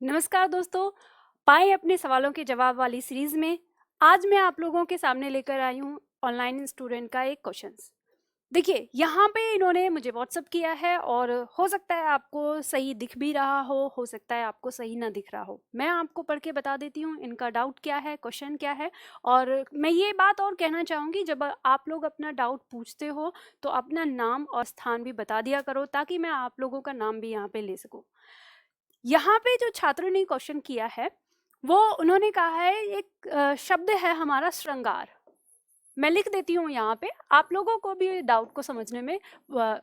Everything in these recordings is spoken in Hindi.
नमस्कार दोस्तों, पाएं अपने सवालों के जवाब वाली सीरीज में आज मैं आप लोगों के सामने लेकर आई हूं ऑनलाइन स्टूडेंट का एक क्वेश्चंस। देखिए, यहाँ पे इन्होंने मुझे व्हाट्सअप किया है और हो सकता है आपको सही दिख भी रहा हो सकता है आपको सही ना दिख रहा हो। मैं आपको पढ़ के बता देती हूँ इनका डाउट क्या है, क्वेश्चन क्या है। और मैं ये बात और कहना चाहूँगी, जब आप लोग अपना डाउट पूछते हो तो अपना नाम और स्थान भी बता दिया करो, ताकि मैं आप लोगों का नाम भी यहाँ पे ले सकूँ। यहाँ पे जो छात्र ने क्वेश्चन किया है, वो उन्होंने कहा है एक शब्द है हमारा श्रृंगार। मैं लिख देती हूँ यहाँ पे, आप लोगों को भी डाउट को समझने में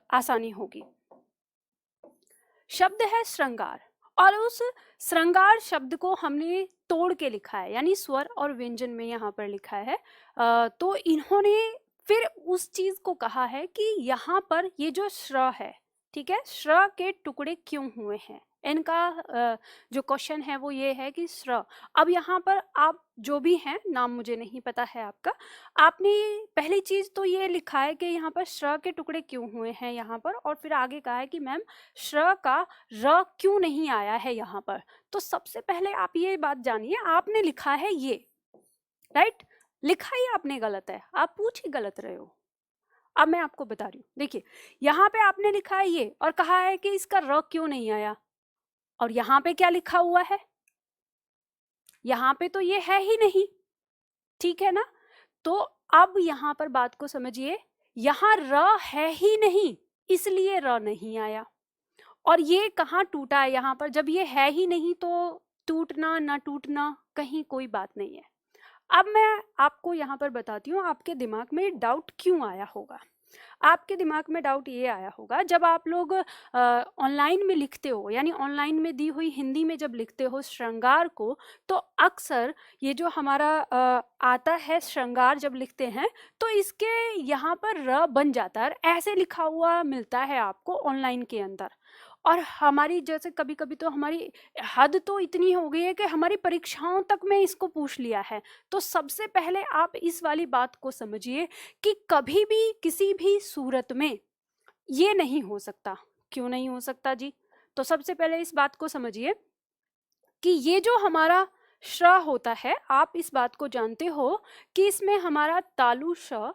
आसानी होगी। शब्द है श्रृंगार, और उस श्रृंगार शब्द को हमने तोड़ के लिखा है, यानी स्वर और व्यंजन में यहाँ पर लिखा है। तो इन्होंने फिर उस चीज को कहा है कि यहाँ पर ये जो श्र है, ठीक है, श्र के टुकड़े क्यों हुए हैं। इनका जो क्वेश्चन है वो ये है कि श्र, अब यहाँ पर आप जो भी हैं, नाम मुझे नहीं पता है आपका, आपने पहली चीज तो ये लिखा है कि यहाँ पर श्र के टुकड़े क्यों हुए हैं यहाँ पर, और फिर आगे कहा है कि मैम श्र का र क्यों नहीं आया है यहाँ पर। तो सबसे पहले आप ये बात जानिए, आपने लिखा है ये, राइट, लिखा ही आपने गलत है, आप पूछ ही गलत रहे हो। अब मैं आपको बता रही हूँ, देखिए यहाँ पे आपने लिखा है ये और कहा है कि इसका र क्यों नहीं आया, और यहाँ पे क्या लिखा हुआ है, यहाँ पे तो ये है ही नहीं, ठीक है ना। तो अब यहाँ पर बात को समझिए, यहाँ र है ही नहीं, इसलिए र नहीं आया। और ये कहाँ टूटा है यहाँ पर, जब ये है ही नहीं तो टूटना ना टूटना कहीं कोई बात नहीं है। अब मैं आपको यहाँ पर बताती हूँ आपके दिमाग में डाउट क्यों आया होगा। आपके दिमाग में डाउट ये आया होगा, जब आप लोग ऑनलाइन में लिखते हो, यानी ऑनलाइन में दी हुई हिंदी में जब लिखते हो श्रृंगार को, तो अक्सर ये जो हमारा आता है श्रृंगार जब लिखते हैं तो इसके यहाँ पर र बन जाता है, ऐसे लिखा हुआ मिलता है आपको ऑनलाइन के अंदर। और हमारी जैसे कभी कभी तो हमारी हद तो इतनी हो गई है कि हमारी परीक्षाओं तक में इसको पूछ लिया है। तो सबसे पहले आप इस वाली बात को समझिए कि कभी भी किसी भी सूरत में ये नहीं हो सकता। क्यों नहीं हो सकता जी? तो सबसे पहले इस बात को समझिए कि ये जो हमारा श्र होता है, आप इस बात को जानते हो कि इसमें हमारा तालु श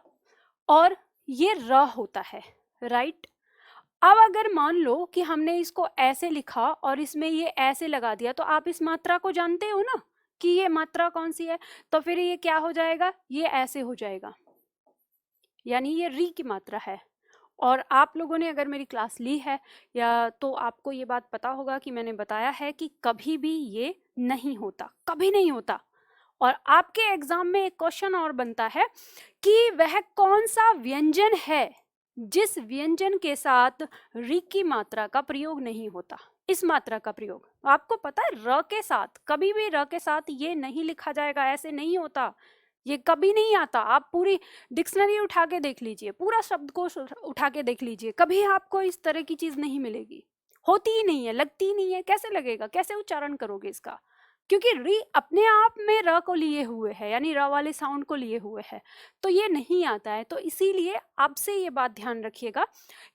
और ये र होता है, राइट। अब अगर मान लो कि हमने इसको ऐसे लिखा और इसमें ये ऐसे लगा दिया, तो आप इस मात्रा को जानते हो ना कि ये मात्रा कौन सी है, तो फिर ये क्या हो जाएगा, ये ऐसे हो जाएगा, यानी ये री की मात्रा है। और आप लोगों ने अगर मेरी क्लास ली है या तो आपको ये बात पता होगा कि मैंने बताया है कि कभी भी ये नहीं होता, कभी नहीं होता। और आपके एग्जाम में एक क्वेश्चन और बनता है कि वह कौन सा व्यंजन है जिस व्यंजन के साथ री की मात्रा का प्रयोग नहीं होता। इस मात्रा का प्रयोग आपको पता है, र के साथ, कभी भी र के साथ ये नहीं लिखा जाएगा, ऐसे नहीं होता, ये कभी नहीं आता। आप पूरी डिक्शनरी उठा के देख लीजिए, पूरा शब्दकोश उठा के देख लीजिए, कभी आपको इस तरह की चीज नहीं मिलेगी, होती ही नहीं है, लगती ही नहीं है। कैसे लगेगा, कैसे उच्चारण करोगे इसका, क्योंकि री अपने आप में र को लिए हुए है, यानी र वाले साउंड को लिए हुए है, तो ये नहीं आता है। तो इसीलिए आपसे ये बात ध्यान रखिएगा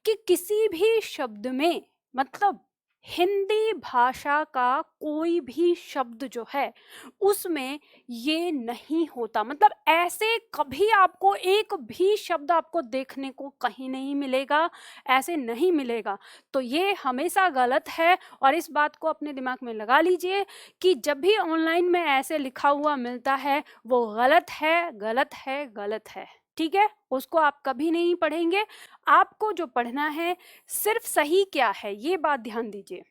कि किसी भी शब्द में, मतलब हिंदी भाषा का कोई भी शब्द जो है उसमें ये नहीं होता, मतलब ऐसे कभी आपको एक भी शब्द आपको देखने को कहीं नहीं मिलेगा, ऐसे नहीं मिलेगा। तो ये हमेशा गलत है, और इस बात को अपने दिमाग में लगा लीजिए कि जब भी ऑनलाइन में ऐसे लिखा हुआ मिलता है वो गलत है, गलत है, गलत है, ठीक है। उसको आप कभी नहीं पढ़ेंगे। आपको जो पढ़ना है सिर्फ सही क्या है, ये बात ध्यान दीजिए।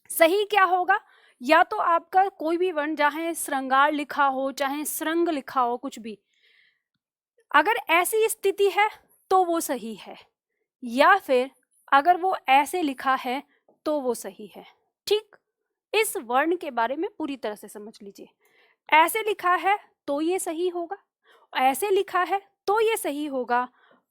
सही क्या होगा, या तो आपका कोई भी वर्ण, चाहे श्रृंगार लिखा हो चाहे श्रृंग लिखा हो, कुछ भी, अगर ऐसी स्थिति है तो वो सही है, या फिर अगर वो ऐसे लिखा है तो वो सही है, ठीक। इस वर्ण के बारे में पूरी तरह से समझ लीजिए। ऐसे लिखा है तो ये सही होगा, ऐसे लिखा है तो ये सही होगा।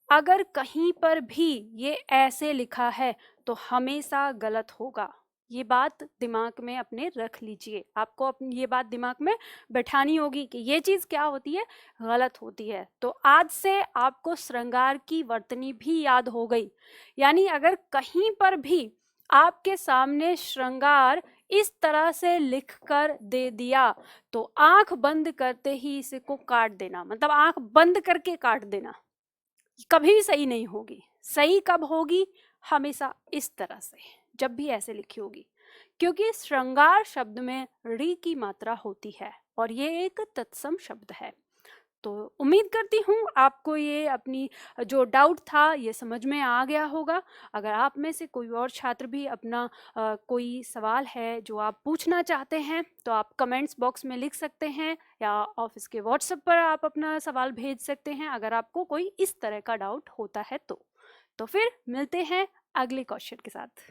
अगर कहीं पर भी ये ऐसे लिखा है तो हमेशा गलत होगा। ये बात दिमाग में अपने रख लीजिए, आपको अपनी ये बात दिमाग में बैठानी होगी कि ये चीज क्या होती है, गलत होती है। तो आज से आपको श्रृंगार की वर्तनी भी याद हो गई, यानी अगर कहीं पर भी आपके सामने श्रृंगार इस तरह से लिख कर दे दिया, तो आंख बंद करते ही इसे को काट देना, मतलब आंख बंद करके काट देना कभी भी सही नहीं होगी। सही कब होगी? हमेशा इस तरह से, जब भी ऐसे लिखी होगी, क्योंकि श्रृंगार शब्द में री की मात्रा होती है और ये एक तत्सम शब्द है। तो उम्मीद करती हूँ आपको ये अपनी जो डाउट था ये समझ में आ गया होगा। अगर आप में से कोई और छात्र भी अपना कोई सवाल है जो आप पूछना चाहते हैं, तो आप कमेंट्स बॉक्स में लिख सकते हैं या ऑफिस के व्हाट्सएप पर आप अपना सवाल भेज सकते हैं, अगर आपको कोई इस तरह का डाउट होता है तो फिर मिलते हैं अगले क्वेश्चन के साथ।